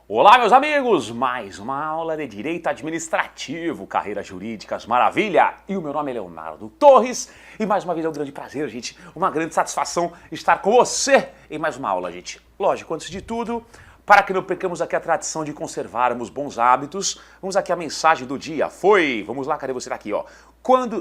Olá, meus amigos! Mais uma aula de Direito Administrativo, Carreiras Jurídicas, maravilha! E o meu nome é Leonardo Torres e mais uma vez é um grande prazer, gente, uma grande satisfação estar com você em mais uma aula, gente. Lógico, antes de tudo, para que não percamos aqui a tradição de conservarmos bons hábitos, vamos aqui a mensagem do dia. Vamos lá, cadê você? Tá aqui, ó.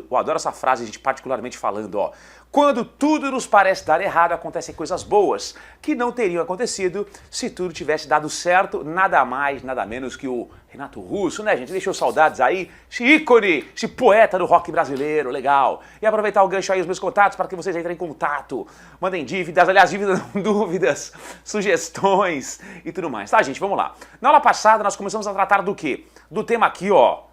Eu adoro essa frase, gente, particularmente falando, ó. Quando tudo nos parece dar errado, acontecem coisas boas que não teriam acontecido se tudo tivesse dado certo, nada mais, nada menos que o Renato Russo, né, gente? Deixou saudades aí, esse ícone, esse poeta do rock brasileiro, legal. E aproveitar o gancho aí, os meus contatos, para que vocês entrem em contato, mandem dívidas, aliás, dívidas não, dúvidas, sugestões e tudo mais. Tá, gente, vamos lá. Na aula passada, nós começamos a tratar do quê? Do tema aqui, ó.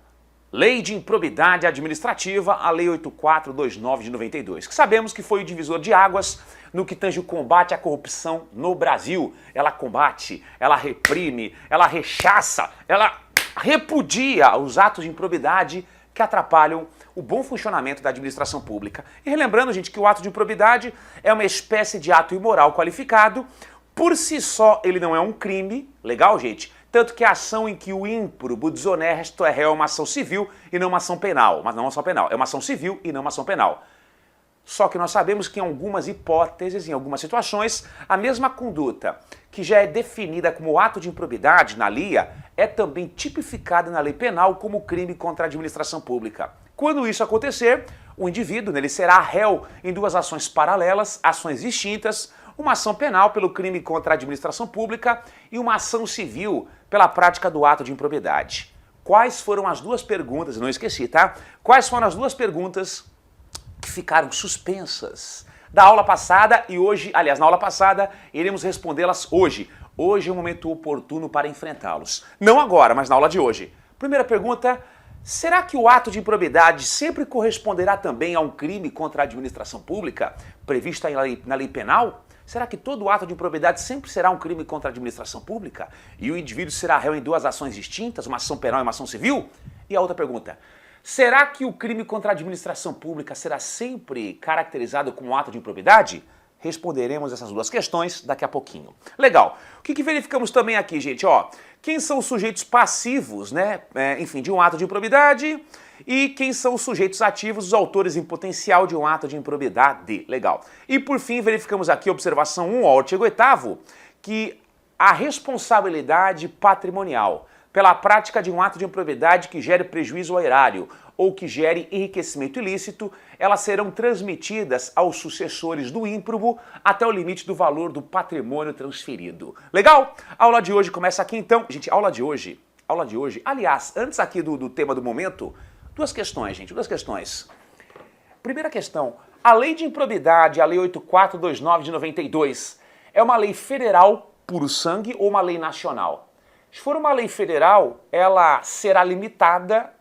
Lei de Improbidade Administrativa, a Lei 8429 de 92, que sabemos que foi o divisor de águas no que tange o combate à corrupção no Brasil. Ela combate, ela reprime, ela rechaça, ela repudia os atos de improbidade que atrapalham o bom funcionamento da administração pública. E relembrando, gente, que o ato de improbidade é uma espécie de ato imoral qualificado. Por si só, ele não é um crime, legal, gente? Tanto que a ação em que o ímprobo desonesto é réu é uma ação civil e não uma ação penal. Mas não uma ação penal, é uma ação civil e não uma ação penal. Só que nós sabemos que em algumas hipóteses, em algumas situações, a mesma conduta que já é definida como ato de improbidade na LIA é também tipificada na lei penal como crime contra a administração pública. Quando isso acontecer, o indivíduo ele será réu em duas ações paralelas, ações distintas, uma ação penal pelo crime contra a administração pública e uma ação civil pela prática do ato de improbidade. Quais foram as duas perguntas, eu não esqueci, tá? Quais foram as duas perguntas que ficaram suspensas da aula passada e hoje, aliás, na aula passada, iremos respondê-las hoje. Hoje é o momento oportuno para enfrentá-los. Não agora, mas na aula de hoje. Primeira pergunta, será que o ato de improbidade sempre corresponderá também a um crime contra a administração pública previsto na lei penal? Será que todo ato de improbidade sempre será um crime contra a administração pública? E o indivíduo será réu em duas ações distintas, uma ação penal e uma ação civil? E a outra pergunta, será que o crime contra a administração pública será sempre caracterizado como um ato de improbidade? Responderemos essas duas questões daqui a pouquinho. Legal. O que verificamos também aqui, gente? Ó, quem são os sujeitos passivos, né? Enfim, de um ato de improbidade e quem são os sujeitos ativos, os autores em potencial de um ato de improbidade. Legal. E por fim, verificamos aqui a observação 1 ao artigo 8º, que a responsabilidade patrimonial pela prática de um ato de improbidade que gere prejuízo ao erário ou que gere enriquecimento ilícito, elas serão transmitidas aos sucessores do ímprobo até o limite do valor do patrimônio transferido. Legal? A aula de hoje começa aqui então. Gente, aula de hoje, aliás, antes aqui do tema do momento, duas questões, gente, duas questões. Primeira questão, a Lei de Improbidade, a Lei 8429 de 92, é uma lei federal puro sangue ou uma lei nacional? Se for uma lei federal, ela será limitar-se-á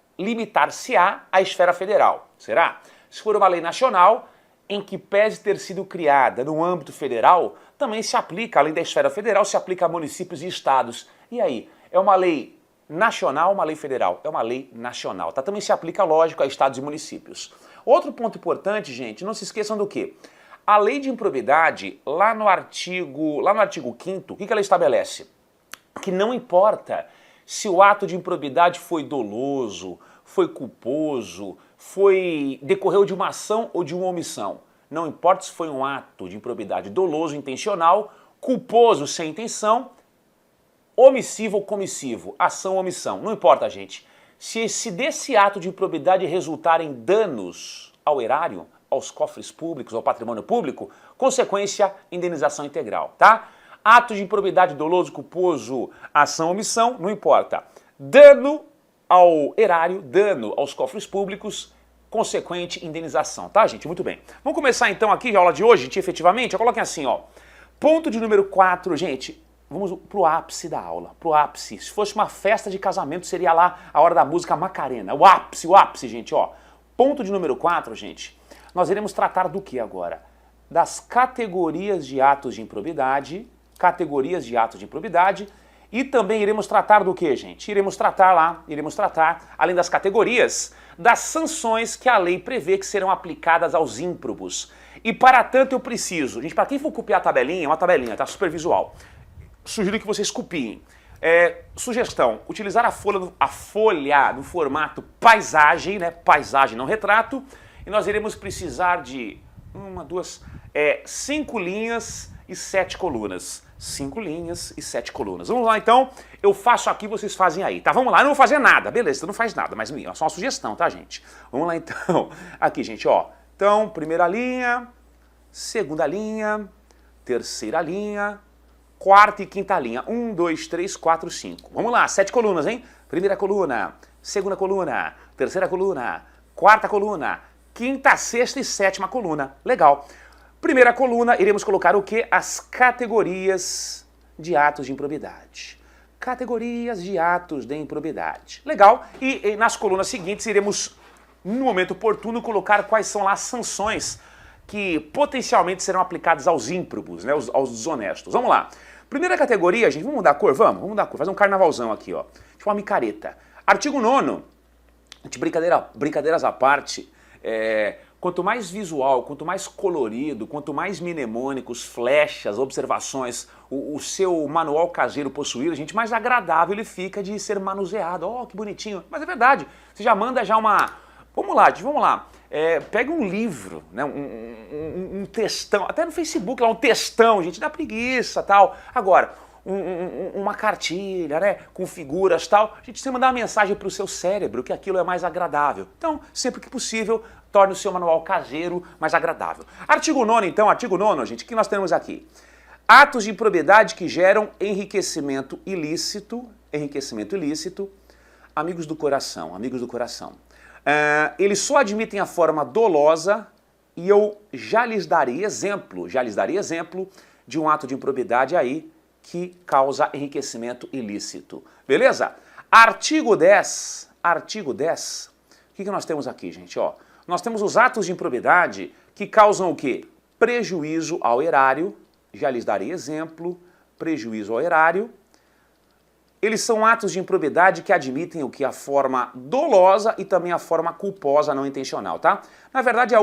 à esfera federal, será? Se for uma lei nacional, em que pese ter sido criada no âmbito federal, também se aplica, além da esfera federal, se aplica a municípios e estados. E aí, é uma lei nacional ou uma lei federal? É uma lei nacional, tá? Também se aplica, lógico, a estados e municípios. Outro ponto importante, gente, não se esqueçam do quê? A lei de improbidade, lá no artigo 5º, o que ela estabelece? Que não importa se o ato de improbidade foi doloso, foi culposo, decorreu de uma ação ou de uma omissão. Não importa se foi um ato de improbidade doloso, intencional, culposo, sem intenção, omissivo ou comissivo, ação ou omissão. Não importa, gente. Se desse ato de improbidade resultar em danos ao erário, aos cofres públicos, ao patrimônio público, consequência, indenização integral, tá? Ato de improbidade doloso, culposo, ação ou omissão, não importa. Dano ao erário, dano aos cofres públicos, consequente indenização, tá, gente? Muito bem. Vamos começar então aqui a aula de hoje, gente, efetivamente. Coloquem assim, ó. Ponto de número 4, gente. Vamos pro ápice da aula, pro ápice. Se fosse uma festa de casamento, seria lá a hora da música Macarena. O ápice, gente, ó. Ponto de número 4, gente. Nós iremos tratar do que agora? Das categorias de atos de improbidade, e também iremos tratar do que, gente? Iremos tratar, além das categorias, das sanções que a lei prevê que serão aplicadas aos ímprobos. E para tanto eu preciso, gente, para quem for copiar a tabelinha, é uma tabelinha, tá? Super visual. Sugiro que vocês copiem. Sugestão, utilizar a folha no formato paisagem, né? Paisagem, não retrato. E nós iremos precisar de 5 linhas e 7 colunas. 5 linhas e 7 colunas. Vamos lá então, eu faço aqui, vocês fazem aí, tá? Vamos lá, eu não vou fazer nada, beleza, você não faz nada, mas é só uma sugestão, tá, gente? Vamos lá então, aqui, gente, ó. Então, primeira linha, segunda linha, terceira linha, quarta e quinta linha. 1, 2, 3, 4, 5. Vamos lá, 7 colunas, hein? Primeira coluna, segunda coluna, terceira coluna, quarta coluna, quinta, sexta e sétima coluna. Legal. Primeira coluna, iremos colocar o quê? As categorias de atos de improbidade. Categorias de atos de improbidade. Legal. E nas colunas seguintes iremos, no momento oportuno, colocar quais são lá as sanções que potencialmente serão aplicadas aos ímprobos, né? Aos desonestos. Vamos lá. Primeira categoria, gente, vamos mudar a cor? Vamos mudar a cor. Fazer um carnavalzão aqui, ó. Tipo uma micareta. Artigo 9º, brincadeiras à parte, quanto mais visual, quanto mais colorido, quanto mais mnemônicos, flechas, observações o seu manual caseiro possuir, gente, mais agradável ele fica de ser manuseado. Oh, que bonitinho. Mas é verdade, você já manda já uma... Vamos lá. Pega um livro, né, um textão, até no Facebook lá, um textão, gente, dá preguiça, tal. Agora, uma cartilha, né, com figuras, tal, a gente tem que mandar uma mensagem para o seu cérebro que aquilo é mais agradável. Então, sempre que possível, torne o seu manual caseiro mais agradável. Artigo 9º, então, artigo 9º, gente, o que nós temos aqui? Atos de improbidade que geram enriquecimento ilícito, amigos do coração. Eles só admitem a forma dolosa e eu já lhes darei exemplo de um ato de improbidade aí que causa enriquecimento ilícito. Beleza? Artigo 10. O que nós temos aqui, gente? Ó, nós temos os atos de improbidade que causam o quê? Prejuízo ao erário. Já lhes darei exemplo. Prejuízo ao erário. Eles são atos de improbidade que admitem o que? A forma dolosa e também a forma culposa não intencional, tá? Na verdade, é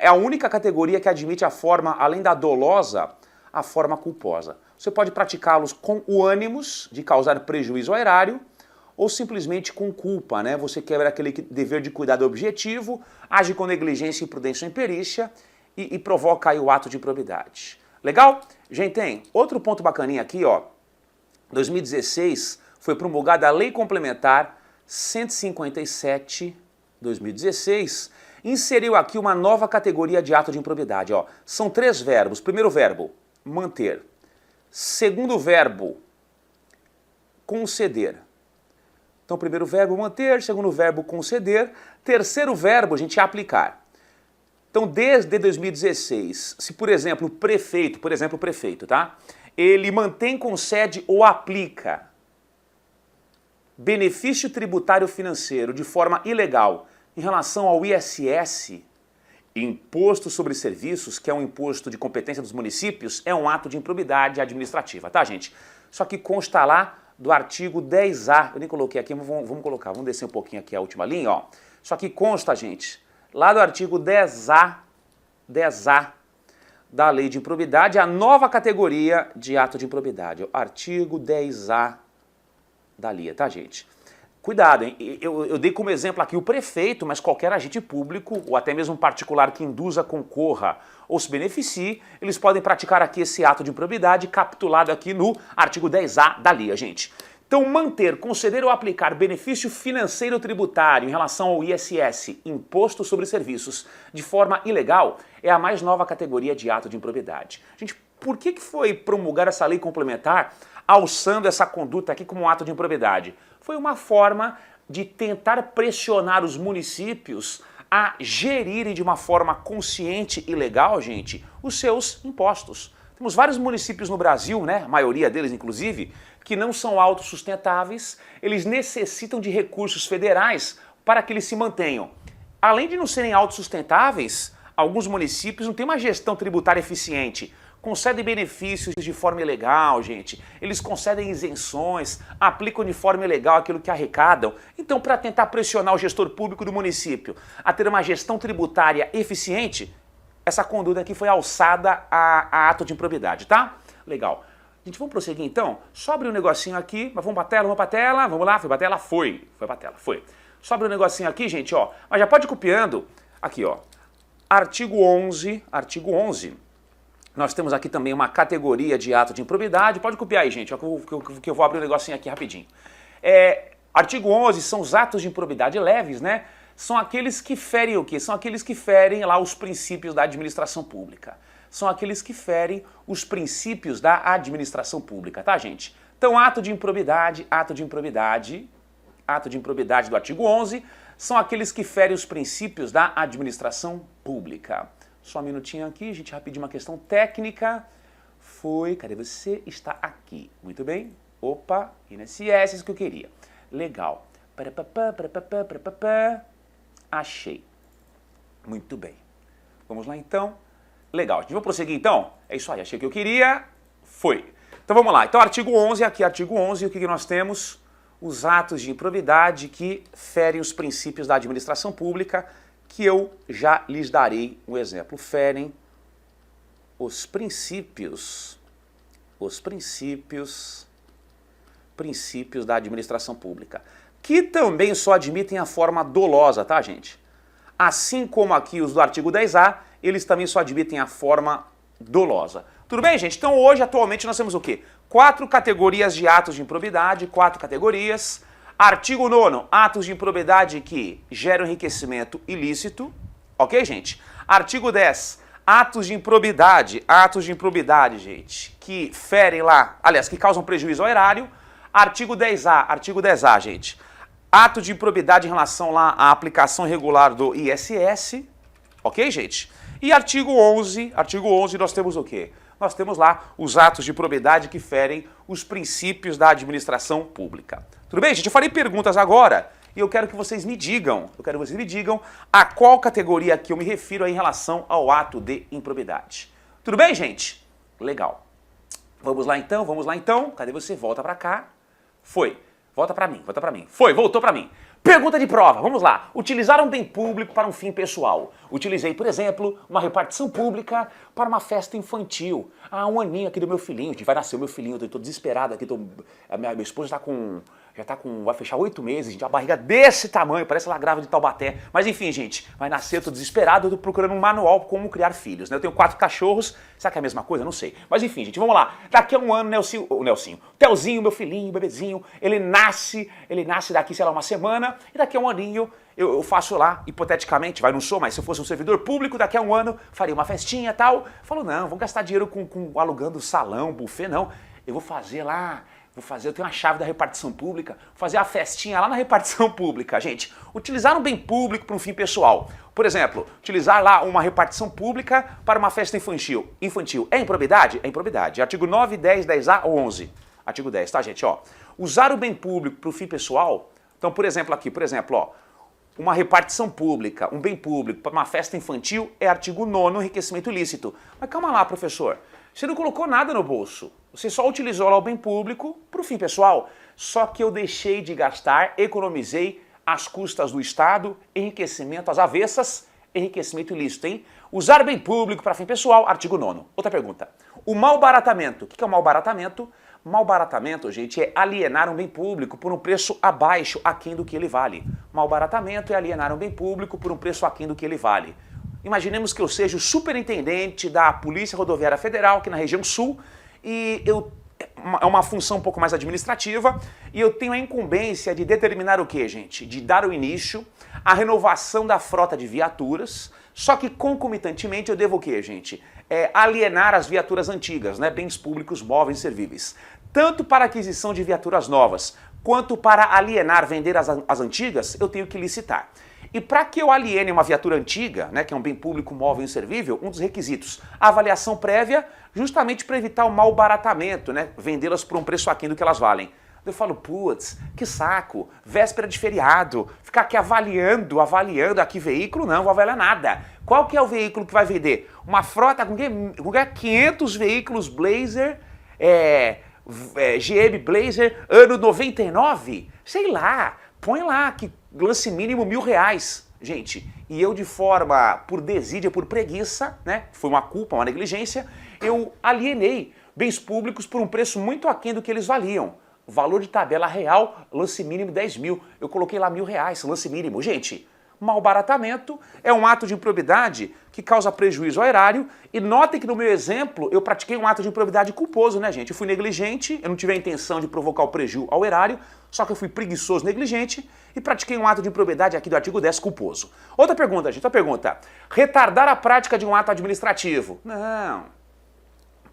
a única categoria que admite a forma, além da dolosa, a forma culposa. Você pode praticá-los com o ânimos de causar prejuízo ao erário ou simplesmente com culpa, né? Você quebra aquele dever de cuidado objetivo, age com negligência, imprudência ou imperícia e provoca aí o ato de improbidade. Legal? Gente, tem outro ponto bacaninha aqui, ó. 2016 foi promulgada a Lei Complementar 157/2016, inseriu aqui uma nova categoria de ato de improbidade. Ó. São 3 verbos. Primeiro verbo, manter. Segundo verbo, conceder. Então, primeiro verbo, manter. Segundo verbo, conceder. Terceiro verbo, a gente aplicar. Então, desde 2016, se, por exemplo, o prefeito, tá? Ele mantém, concede ou aplica benefício tributário financeiro de forma ilegal em relação ao ISS, Imposto sobre Serviços, que é um imposto de competência dos municípios, é um ato de improbidade administrativa, tá, gente? Só que consta lá do artigo 10A, eu nem coloquei aqui, mas vamos colocar, vamos descer um pouquinho aqui a última linha, ó. Só que consta, gente, lá do artigo 10A da Lei de Improbidade, a nova categoria de ato de improbidade, o artigo 10A da LIA, tá, gente? Cuidado, hein? Eu dei como exemplo aqui o prefeito, mas qualquer agente público, ou até mesmo um particular que induza, concorra ou se beneficie, eles podem praticar aqui esse ato de improbidade capitulado aqui no artigo 10A da LIA, gente. Então, manter, conceder ou aplicar benefício financeiro tributário em relação ao ISS, Imposto sobre Serviços, de forma ilegal, é a mais nova categoria de ato de improbidade. Gente, por que foi promulgar essa lei complementar alçando essa conduta aqui como um ato de improbidade? Foi uma forma de tentar pressionar os municípios a gerirem de uma forma consciente e legal, gente, os seus impostos. Temos vários municípios no Brasil, né, a maioria deles inclusive, que não são autossustentáveis, eles necessitam de recursos federais para que eles se mantenham. Além de não serem autossustentáveis, alguns municípios não têm uma gestão tributária eficiente, concedem benefícios de forma ilegal, gente, eles concedem isenções, aplicam de forma ilegal aquilo que arrecadam. Então, para tentar pressionar o gestor público do município a ter uma gestão tributária eficiente, essa conduta aqui foi alçada a ato de improbidade, tá? Legal. Gente, vamos prosseguir então? Só abrir um negocinho aqui, mas vamos pra tela, vamos lá, foi pra tela, foi pra tela, foi. Só abrir um negocinho aqui, gente, ó, mas já pode ir copiando, aqui, ó, artigo 11, nós temos aqui também uma categoria de ato de improbidade, pode copiar aí, gente, ó, que eu vou abrir um negocinho aqui rapidinho. Artigo 11 são os atos de improbidade leves, né? São aqueles que ferem o quê? São aqueles que ferem lá os princípios da administração pública. São aqueles que ferem os princípios da administração pública, tá, gente? Então, ato de improbidade do artigo 11 são aqueles que ferem os princípios da administração pública. Só um minutinho aqui, gente, rapidinho, uma questão técnica. Foi, cadê você? Está aqui. Muito bem. Opa, INSS, isso que eu queria. Legal. Achei. Muito bem. Vamos lá, então. Legal. Vamos prosseguir, então? É isso aí, achei o que eu queria. Foi. Então, vamos lá. Então, artigo 11, aqui, artigo 11, o que nós temos? Os atos de improbidade que ferem os princípios da administração pública, que eu já lhes darei um exemplo. Ferem os princípios da administração pública, que também só admitem a forma dolosa, tá, gente? Assim como aqui os do artigo 10A, eles também só admitem a forma dolosa. Tudo bem, gente? Então hoje, atualmente, nós temos o quê? 4 categorias de atos de improbidade, 4 categorias. Artigo 9º, atos de improbidade que geram enriquecimento ilícito. Ok, gente? Artigo 10, atos de improbidade, gente, que ferem lá, aliás, que causam prejuízo ao erário. Artigo 10A, gente, ato de improbidade em relação lá à aplicação regular do ISS. Ok, gente? E artigo 11, nós temos o quê? Nós temos lá os atos de improbidade que ferem os princípios da administração pública. Tudo bem, gente? Eu farei perguntas agora e eu quero que vocês me digam, a qual categoria que eu me refiro aí em relação ao ato de improbidade. Tudo bem, gente? Legal. Vamos lá então. Cadê você? Volta pra cá. Foi. Volta pra mim. Foi, voltou pra mim. Pergunta de prova, vamos lá. Utilizar um bem público para um fim pessoal. Utilizei, por exemplo, uma repartição pública para uma festa infantil. Um aninho aqui do meu filhinho, vai nascer o meu filhinho, eu tô desesperado aqui, a minha esposa vai fechar 8 meses, gente, a barriga desse tamanho, parece ela grávida de Taubaté. Mas enfim, gente, vai nascer, eu tô desesperado, eu tô procurando um manual como criar filhos, né? Eu tenho 4 cachorros, será que é a mesma coisa? Não sei. Mas enfim, gente, vamos lá. Daqui a um ano, Telzinho, meu filhinho, bebezinho, ele nasce daqui, sei lá, uma semana, e daqui a um aninho eu faço lá, hipoteticamente, não sou, mas se eu fosse um servidor público, daqui a um ano faria uma festinha e tal. Falou, não, vou gastar dinheiro com alugando salão, buffet, não. Eu vou fazer, eu tenho a chave da repartição pública, vou fazer a festinha lá na repartição pública, gente. Utilizar um bem público para um fim pessoal. Por exemplo, utilizar lá uma repartição pública para uma festa infantil. É improbidade? É improbidade. Artigo 9, 10, 10A ou 11. Artigo 10, tá, gente? Ó, usar o bem público para o fim pessoal. Então, por exemplo, ó, uma repartição pública, um bem público para uma festa infantil é artigo 9º, enriquecimento ilícito. Mas calma lá, professor. Você não colocou nada no bolso. Você só utilizou lá o bem público para o fim pessoal. Só que eu deixei de gastar, economizei às custas do Estado, enriquecimento às avessas, enriquecimento ilícito, hein? Usar bem público para fim pessoal, artigo 9º. Outra pergunta. O malbaratamento. O que é o malbaratamento? Malbaratamento, gente, é alienar um bem público por um preço abaixo, aquém do que ele vale. Malbaratamento é alienar um bem público por um preço aquém do que ele vale. Imaginemos que eu seja o superintendente da Polícia Rodoviária Federal, aqui na região sul, e é uma função um pouco mais administrativa, e eu tenho a incumbência de determinar o quê, gente? De dar o início à renovação da frota de viaturas, só que concomitantemente eu devo o quê, gente? Alienar as viaturas antigas, né? Bens públicos móveis e servíveis. Tanto para aquisição de viaturas novas, quanto para alienar, vender as antigas, eu tenho que licitar. E para que eu aliene uma viatura antiga, né, que é um bem público móvel e inservível, um dos requisitos, a avaliação prévia, justamente para evitar o malbaratamento, né, vendê-las por um preço aquém do que elas valem. Eu falo, putz, que saco, véspera de feriado, ficar aqui avaliando aqui veículo, não vou avaliar nada. Qual que é o veículo que vai vender? Uma frota com 500 veículos Blazer, GM Blazer, ano 99? Sei lá, põe lá que lance mínimo R$1.000, gente. E eu de forma, por desídia, por preguiça, né, foi uma culpa, uma negligência, eu alienei bens públicos por um preço muito aquém do que eles valiam. Valor de tabela real, lance mínimo 10 mil. Eu coloquei lá R$1.000, lance mínimo. Gente, malbaratamento é um ato de improbidade que causa prejuízo ao erário. E notem que no meu exemplo eu pratiquei um ato de improbidade culposo, né, gente? Eu fui negligente, eu não tive a intenção de provocar o prejuízo ao erário, só que eu fui preguiçoso, negligente e pratiquei um ato de improbidade aqui do artigo 10 culposo. Outra pergunta, gente, outra pergunta. Retardar a prática de um ato administrativo? Não.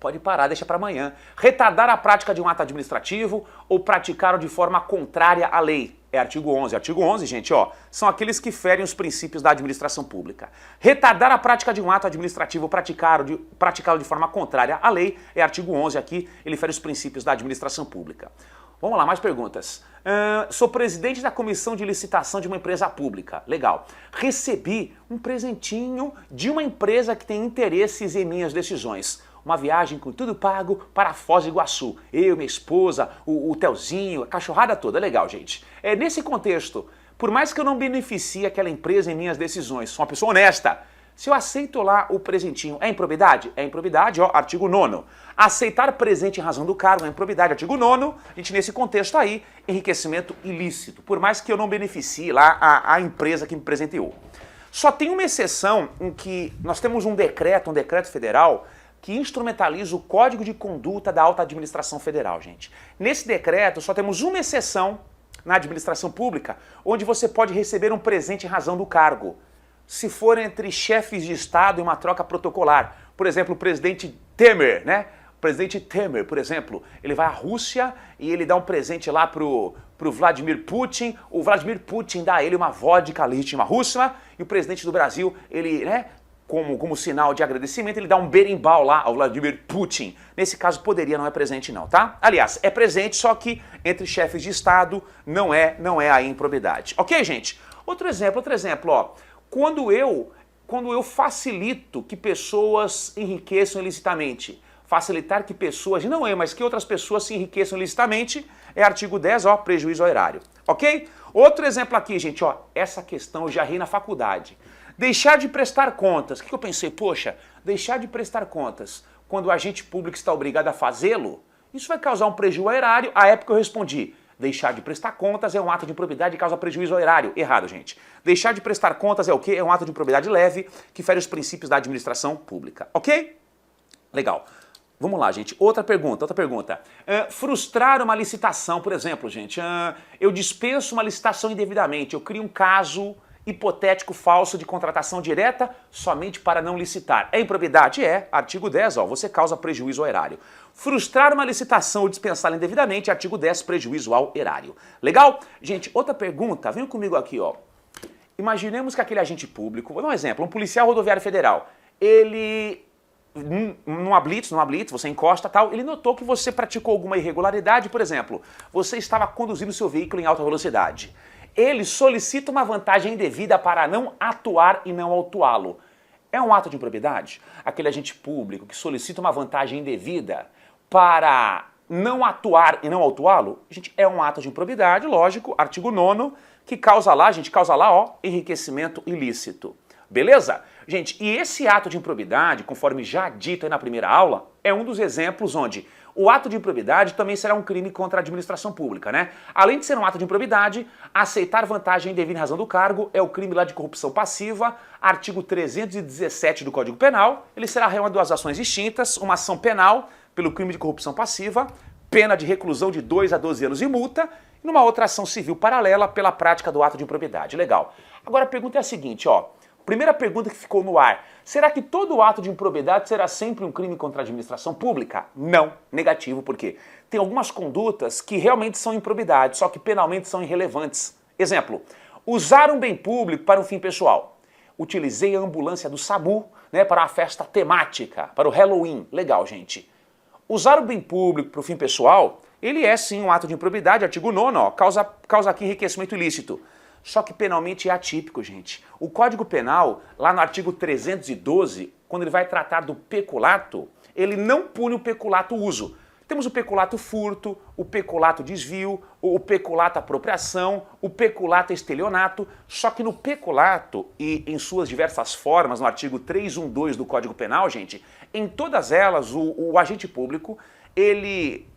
Pode parar, deixa para amanhã. Retardar a prática de um ato administrativo ou praticar de forma contrária à lei. É artigo 11. Artigo 11, gente, ó, são aqueles que ferem os princípios da administração pública. Retardar a prática de um ato administrativo ou praticá-lo de forma contrária à lei é artigo 11 aqui, ele fere os princípios da administração pública. Vamos lá, mais perguntas. Sou presidente da comissão de licitação de uma empresa pública. Legal. Recebi um presentinho de uma empresa que tem interesses em minhas decisões. Uma viagem com tudo pago para Foz do Iguaçu. Eu, minha esposa, o Telzinho, a cachorrada toda. Legal, gente. Nesse contexto, por mais que eu não beneficie aquela empresa em minhas decisões, sou uma pessoa honesta, se eu aceito lá o presentinho, é improbidade? É improbidade, ó, artigo 9º. Aceitar presente em razão do cargo é improbidade, artigo 9º. Gente, nesse contexto aí, enriquecimento ilícito, por mais que eu não beneficie lá a empresa que me presenteou. Só tem uma exceção em que nós temos um decreto federal, que instrumentaliza o Código de Conduta da Alta Administração Federal, gente. Nesse decreto, só temos uma exceção na administração pública, onde você pode receber um presente em razão do cargo. Se for entre chefes de Estado em uma troca protocolar. Por exemplo, o presidente Temer, né? O presidente Temer, por exemplo, ele vai à Rússia e ele dá um presente lá pro Vladimir Putin. O Vladimir Putin dá a ele uma vodka legítima russa e o presidente do Brasil, ele, né? Como sinal de agradecimento, ele dá um berimbau lá ao Vladimir Putin. Nesse caso, poderia, não é presente não, tá? Aliás, é presente, só que entre chefes de Estado não é a improbidade. Ok, gente? Outro exemplo, ó. Quando eu facilito que pessoas enriqueçam ilicitamente, facilitar que pessoas, não eu, mas que outras pessoas se enriqueçam ilicitamente, é artigo 10, ó, prejuízo ao erário. Ok? Outro exemplo aqui, gente, ó, essa questão eu já ri na faculdade. Deixar de prestar contas. O que eu pensei? Poxa, deixar de prestar contas quando o agente público está obrigado a fazê-lo, isso vai causar um prejuízo ao erário. À época eu respondi, deixar de prestar contas é um ato de improbidade que causa prejuízo ao erário. Errado, gente. Deixar de prestar contas é o quê? É um ato de improbidade leve que fere os princípios da administração pública. Ok? Legal. Vamos lá, gente. Outra pergunta. Frustrar uma licitação, por exemplo, gente. Eu dispenso uma licitação indevidamente. Eu crio um caso hipotético falso de contratação direta somente para não licitar. É improbidade? É. Artigo 10, ó, você causa prejuízo ao erário. Frustrar uma licitação ou dispensá-la indevidamente, artigo 10, prejuízo ao erário. Legal? Gente, outra pergunta, venham comigo aqui, ó. Imaginemos que aquele agente público, vou dar um exemplo, um policial rodoviário federal, ele, numa blitz, você encosta tal, ele notou que você praticou alguma irregularidade, por exemplo, você estava conduzindo seu veículo em alta velocidade. Ele solicita uma vantagem indevida para não atuar e não autuá-lo. É um ato de improbidade? Aquele agente público que solicita uma vantagem indevida para não atuar e não autuá-lo, gente, é um ato de improbidade, lógico, artigo 9º, que causa lá, ó, enriquecimento ilícito. Beleza? Gente, e esse ato de improbidade, conforme já dito aí na primeira aula, é um dos exemplos onde o ato de improbidade também será um crime contra a administração pública, né? Além de ser um ato de improbidade, aceitar vantagem indevida em razão do cargo é o crime lá de corrupção passiva, artigo 317 do Código Penal. Ele será réu em duas ações distintas, uma ação penal pelo crime de corrupção passiva, pena de reclusão de 2 a 12 anos e multa, e numa outra ação civil paralela pela prática do ato de improbidade. Legal. Agora a pergunta é a seguinte, ó. Primeira pergunta que ficou no ar. Será que todo ato de improbidade será sempre um crime contra a administração pública? Não. Negativo, por quê? Tem algumas condutas que realmente são improbidade, só que penalmente são irrelevantes. Exemplo, usar um bem público para um fim pessoal. Utilizei a ambulância do SAMU, né, para uma festa temática, para o Halloween. Legal, gente. Usar o bem público para o fim pessoal, ele é sim um ato de improbidade, artigo 9º, ó, causa aqui enriquecimento ilícito. Só que penalmente é atípico, gente. O Código Penal, lá no artigo 312, quando ele vai tratar do peculato, ele não pune o peculato uso. Temos o peculato furto, o peculato desvio, o peculato apropriação, o peculato estelionato, só que no peculato e em suas diversas formas, no artigo 312 do Código Penal, gente, em todas elas o agente público, ele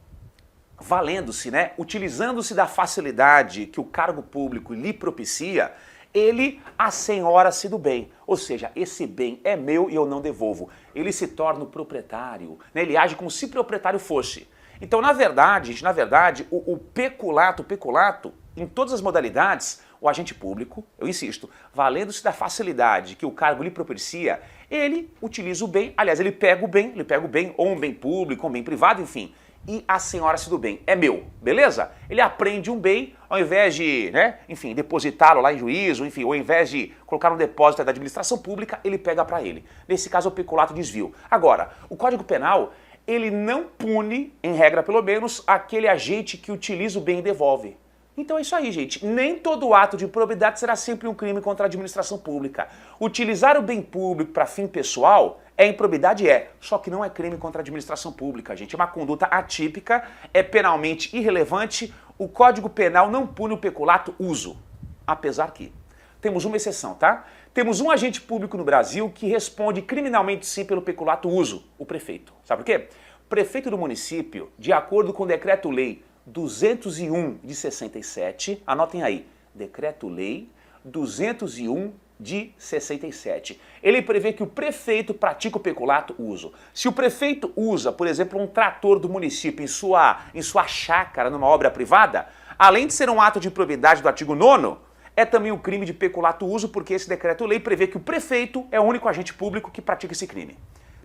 valendo-se, né, utilizando-se da facilidade que o cargo público lhe propicia, ele assenhora-se do bem, ou seja, esse bem é meu e eu não devolvo. Ele se torna o proprietário, né? Ele age como se proprietário fosse. Então, na verdade, gente, o peculato, em todas as modalidades, o agente público, eu insisto, valendo-se da facilidade que o cargo lhe propicia, ele utiliza o bem, aliás, ele pega o bem, ou um bem público, ou um bem privado, enfim, e assenhora-se do bem. É meu, beleza? Ele apreende um bem, ao invés de, né, enfim, depositá-lo lá em juízo, enfim, ou ao invés de colocar no depósito da administração pública, ele pega para ele. Nesse caso, é o peculato desvio. Agora, o Código Penal, ele não pune, em regra pelo menos, aquele agente que utiliza o bem e devolve. Então é isso aí, gente. Nem todo ato de improbidade será sempre um crime contra a administração pública. Utilizar o bem público para fim pessoal é improbidade, só que não é crime contra a administração pública, gente. É uma conduta atípica, é penalmente irrelevante. O Código Penal não pune o peculato uso, apesar que temos uma exceção, tá? Temos um agente público no Brasil que responde criminalmente sim pelo peculato uso, o prefeito. Sabe por quê? O prefeito do município, de acordo com o Decreto-Lei 201 de 67, anotem aí, Decreto-Lei 201 de 67. Ele prevê que o prefeito pratica o peculato uso. Se o prefeito usa, por exemplo, um trator do município em sua chácara, numa obra privada, além de ser um ato de improbidade do artigo 9º, é também um crime de peculato uso, porque esse decreto-lei prevê que o prefeito é o único agente público que pratica esse crime.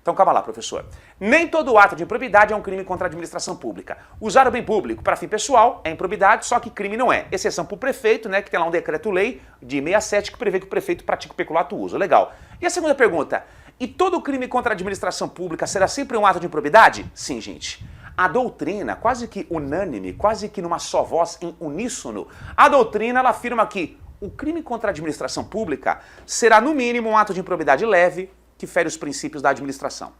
Então calma lá, professor. Nem todo ato de improbidade é um crime contra a administração pública. Usar o bem público para fim pessoal é improbidade, só que crime não é. Exceção para o prefeito, né, que tem lá um decreto-lei de 67 que prevê que o prefeito pratica o peculato uso. Legal. E a segunda pergunta, e todo crime contra a administração pública será sempre um ato de improbidade? Sim, gente. A doutrina, quase que unânime, quase que numa só voz, em uníssono, a doutrina ela afirma que o crime contra a administração pública será no mínimo um ato de improbidade leve, que fere os princípios da administração.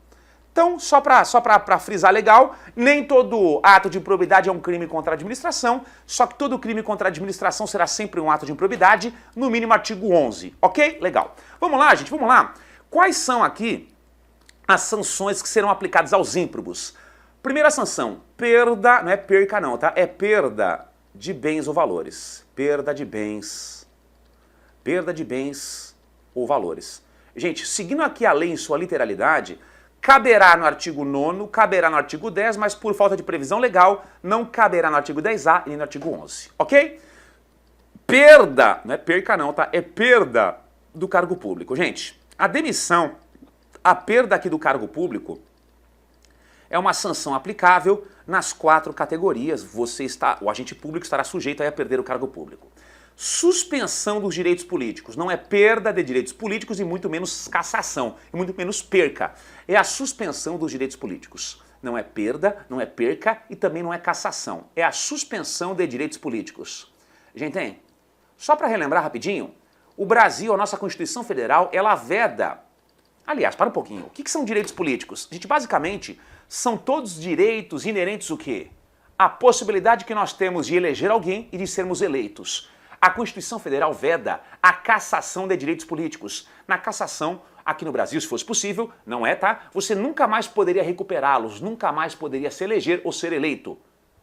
Então, só para frisar legal, nem todo ato de improbidade é um crime contra a administração, só que todo crime contra a administração será sempre um ato de improbidade, no mínimo artigo 11, ok? Legal. Vamos lá, gente, vamos lá. Quais são aqui as sanções que serão aplicadas aos ímprobos? Primeira sanção, perda, não é perca não, tá? É perda de bens ou valores. Perda de bens ou valores. Gente, seguindo aqui a lei em sua literalidade, caberá no artigo 9º, caberá no artigo 10, mas por falta de previsão legal, não caberá no artigo 10A e nem no artigo 11, ok? Perda, não é perca não, tá? É perda do cargo público. Gente, a demissão, a perda aqui do cargo público é uma sanção aplicável nas 4 categorias. O agente público estará sujeito a perder o cargo público. Suspensão dos direitos políticos, não é perda de direitos políticos e muito menos cassação, e muito menos perca. É a suspensão dos direitos políticos. Não é perda, não é perca e também não é cassação. É a suspensão de direitos políticos. Gente, só para relembrar rapidinho, o Brasil, a nossa Constituição Federal, ela veda... Aliás, para um pouquinho, o que são direitos políticos? Gente, basicamente, são todos direitos inerentes o quê? A possibilidade que nós temos de eleger alguém e de sermos eleitos. A Constituição Federal veda a cassação de direitos políticos. Na cassação, aqui no Brasil, se fosse possível, não é, tá? Você nunca mais poderia recuperá-los, nunca mais poderia se eleger ou ser eleito.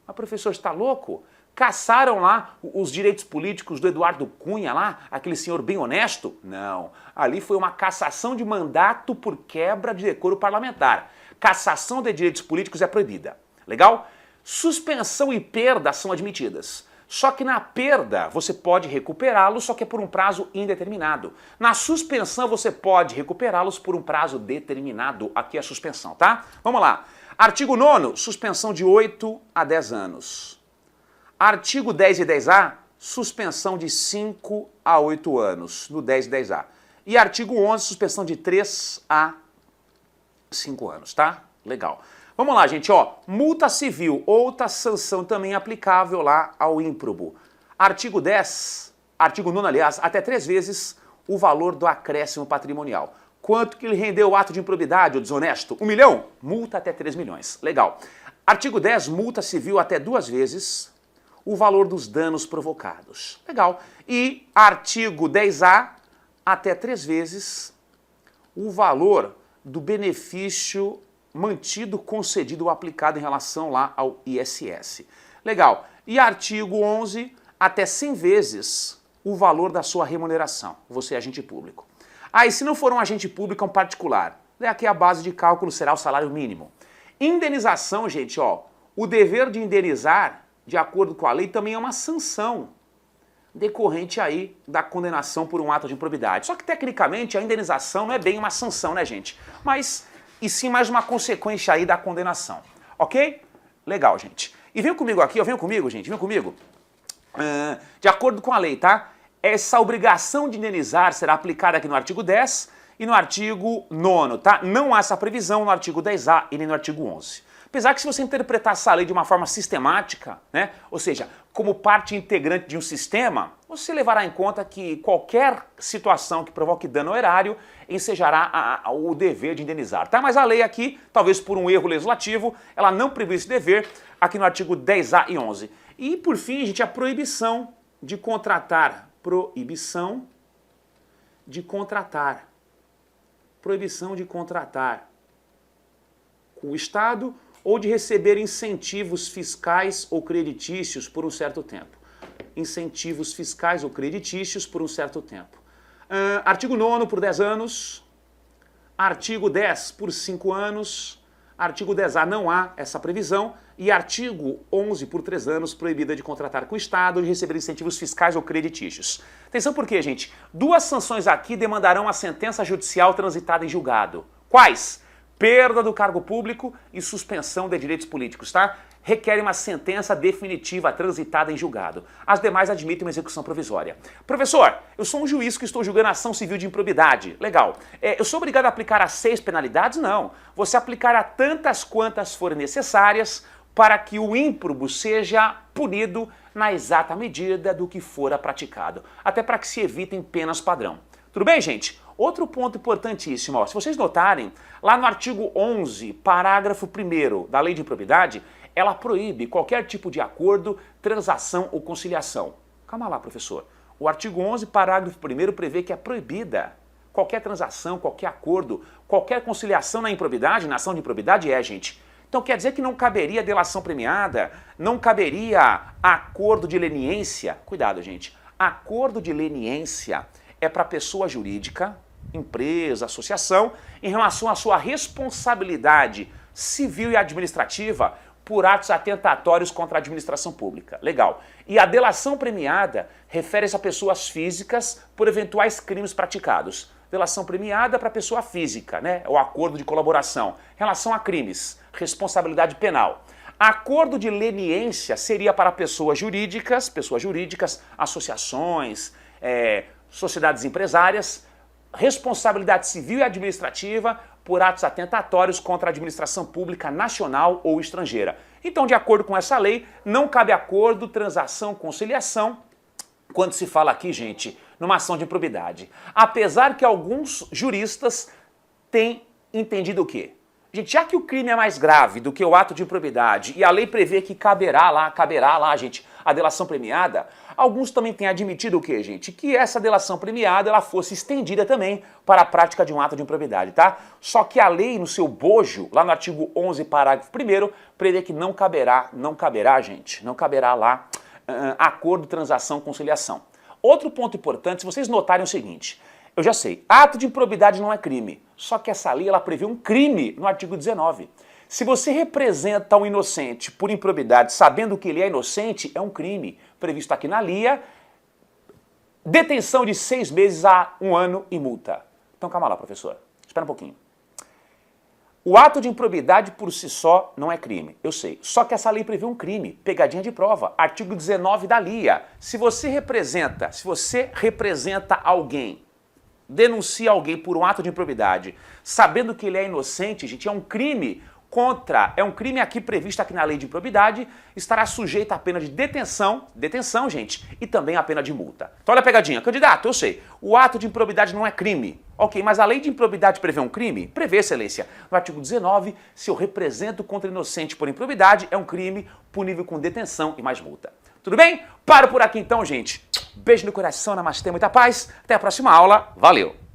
Mas, professor, está louco? Cassaram lá os direitos políticos do Eduardo Cunha lá, aquele senhor bem honesto? Não. Ali foi uma cassação de mandato por quebra de decoro parlamentar. Cassação de direitos políticos é proibida. Legal? Suspensão e perda são admitidas. Só que na perda você pode recuperá-los, só que é por um prazo indeterminado. Na suspensão você pode recuperá-los por um prazo determinado. Aqui é a suspensão, tá? Vamos lá. Artigo 9º, suspensão de 8 a 10 anos. Artigo 10 e 10A, suspensão de 5 a 8 anos, no 10 e 10A. E artigo 11, suspensão de 3 a 5 anos, tá? Legal. Vamos lá, gente, ó, multa civil, outra sanção também aplicável lá ao ímprobo. Artigo 10, artigo 9º, aliás, até 3 vezes o valor do acréscimo patrimonial. Quanto que ele rendeu o ato de improbidade ou desonesto? 1 milhão? Multa até 3 milhões. Legal. Artigo 10, multa civil até 2 vezes o valor dos danos provocados. Legal. E artigo 10A, até 3 vezes o valor do benefício mantido, concedido ou aplicado em relação lá ao ISS. Legal. E artigo 11, até 100 vezes o valor da sua remuneração. Você é agente público. E se não for um agente público, é um particular. Aqui a base de cálculo será o salário mínimo. Indenização, gente, ó, o dever de indenizar, de acordo com a lei, também é uma sanção decorrente aí da condenação por um ato de improbidade. Só que, tecnicamente, a indenização não é bem uma sanção, né, gente? E sim mais uma consequência aí da condenação. Ok? Legal, gente. E vem comigo aqui, ó, vem comigo, gente, vem comigo. De acordo com a lei, tá? Essa obrigação de indenizar será aplicada aqui no artigo 10 e no artigo 9, tá? Não há essa previsão no artigo 10A e nem no artigo 11. Apesar que se você interpretar essa lei de uma forma sistemática, né, ou seja, como parte integrante de um sistema, você levará em conta que qualquer situação que provoque dano ao erário ensejará o dever de indenizar, tá? Mas a lei aqui, talvez por um erro legislativo, ela não prevê esse dever aqui no artigo 10A e 11. E por fim, gente, a proibição de contratar. Proibição de contratar. Proibição de contratar com o Estado ou de receber incentivos fiscais ou creditícios por um certo tempo. Incentivos fiscais ou creditícios por um certo tempo. Artigo 9º por 10 anos, artigo 10 por 5 anos, artigo 10A não há essa previsão e artigo 11 por 3 anos proibida de contratar com o Estado ou de receber incentivos fiscais ou creditícios. Atenção por quê, gente? 2 sanções aqui demandarão a sentença judicial transitada em julgado. Quais? Perda do cargo público e suspensão de direitos políticos, tá? Requerem uma sentença definitiva transitada em julgado. As demais admitem uma execução provisória. Professor, eu sou um juiz que estou julgando ação civil de improbidade. Legal. Eu sou obrigado a aplicar as 6 penalidades? Não. Você aplicará tantas quantas forem necessárias para que o ímprobo seja punido na exata medida do que fora praticado. Até para que se evitem penas padrão. Tudo bem, gente? Outro ponto importantíssimo, ó, se vocês notarem, lá no artigo 11, parágrafo 1º da Lei de Improbidade, ela proíbe qualquer tipo de acordo, transação ou conciliação. Calma lá, professor. O artigo 11, parágrafo 1º prevê que é proibida qualquer transação, qualquer acordo, qualquer conciliação na improbidade, na ação de improbidade gente. Então quer dizer que não caberia delação premiada, não caberia acordo de leniência. Cuidado, gente. Acordo de leniência é para pessoa jurídica, empresa, associação, em relação à sua responsabilidade civil e administrativa por atos atentatórios contra a administração pública. Legal. E a delação premiada refere-se a pessoas físicas por eventuais crimes praticados. Delação premiada para pessoa física, né? O acordo de colaboração. Em relação a crimes, responsabilidade penal. Acordo de leniência seria para pessoas jurídicas, associações, sociedades empresárias, responsabilidade civil e administrativa por atos atentatórios contra a administração pública nacional ou estrangeira. Então, de acordo com essa lei, não cabe acordo, transação, conciliação, quando se fala aqui, gente, numa ação de improbidade. Apesar que alguns juristas têm entendido o quê? Gente, já que o crime é mais grave do que o ato de improbidade e a lei prevê que caberá lá, gente, a delação premiada, alguns também têm admitido o quê, gente? Que essa delação premiada ela fosse estendida também para a prática de um ato de improbidade, tá? Só que a lei, no seu bojo, lá no artigo 11, parágrafo 1º, prevê que não caberá lá acordo, transação, conciliação. Outro ponto importante, se vocês notarem o seguinte, eu já sei, ato de improbidade não é crime, só que essa lei ela prevê um crime no artigo 19. Se você representa um inocente por improbidade sabendo que ele é inocente, é um crime previsto aqui na LIA, detenção de 6 meses a 1 ano e multa. Então calma lá, professor, espera um pouquinho. O ato de improbidade por si só não é crime, eu sei. Só que essa lei prevê um crime, pegadinha de prova, artigo 19 da LIA. Se você representa alguém, denuncia alguém por um ato de improbidade, sabendo que ele é inocente, gente, é um crime contra é um crime aqui previsto aqui na lei de improbidade, estará sujeito à pena de detenção, gente, e também à pena de multa. Então olha a pegadinha. Candidato, eu sei, o ato de improbidade não é crime. Ok, mas a lei de improbidade prevê um crime? Prevê, excelência. No artigo 19, se eu represento contra inocente por improbidade, é um crime punível com detenção e mais multa. Tudo bem? Paro por aqui então, gente. Beijo no coração, namastê, muita paz. Até a próxima aula. Valeu!